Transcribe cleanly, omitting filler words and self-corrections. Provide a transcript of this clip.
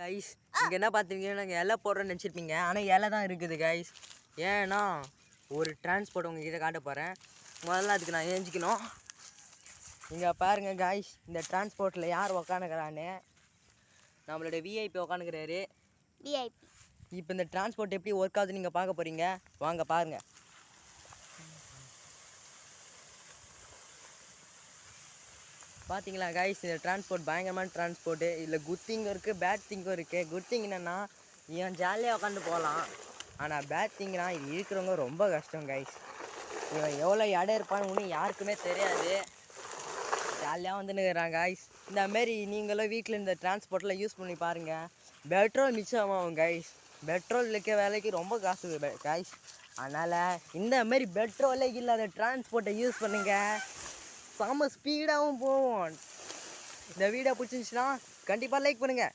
Guys இங்கே என்ன பார்த்துருக்கீங்கன்னா நாங்கள் இலை போடுறோன்னு நினச்சிருப்பீங்க, ஆனால் இலை தான் இருக்குது கைஸ். ஏன்னா ஒரு டிரான்ஸ்போர்ட் உங்ககிட்ட காட்ட போகிறேன். முதல்ல அதுக்கு நான் ஏஞ்சிக்கணும். இங்கே பாருங்கள் கைஸ், இந்த டிரான்ஸ்போர்ட்டில் யார் உக்காந்துக்கிறான்னு. நம்மளோட விஐபி உக்காந்துக்கிறாரு. விஐபி. இப்போ இந்த டிரான்ஸ்போர்ட் எப்படி ஒர்க் ஆகுதுன்னு நீங்கள் பார்க்க போகிறீங்க. வாங்க பாருங்கள். பார்த்தீங்களா கைஸ், இந்த டிரான்ஸ்போர்ட் பயங்கரமான டிரான்ஸ்போர்ட்டு. இதில் குட் திங்கும் இருக்குது, பேட் திங்கும் இருக்குது. குட் திங் என்னென்னா இவன் ஜாலியாக உட்காந்து போகலாம். ஆனால் பேட் திங்னா இது இருக்கிறவங்க ரொம்ப கஷ்டம் கைஸ். இவன் எவ்வளோ இடம் இருப்பான்னு ஒன்றும் யாருக்குமே தெரியாது. ஜாலியாக வந்துன்னுக்கிறான் கைஸ். இந்தமாரி நீங்களும் வீட்டில் இந்த டிரான்ஸ்போர்ட்டில் யூஸ் பண்ணி பாருங்கள். பெட்ரோல் மிச்சமாகும் கைஸ். பெட்ரோல் இருக்க வேலைக்கு ரொம்ப காசு கைஸ். அதனால் இந்தமாரி பெட்ரோலே இல்லாத டிரான்ஸ்போர்ட்டை யூஸ் பண்ணுங்கள். செம்ம ஸ்பீடாகவும் போவோம். இந்த வீடியோ பிடிச்சிருந்துச்சுன்னா கண்டிப்பாக லைக் பண்ணுங்கள்.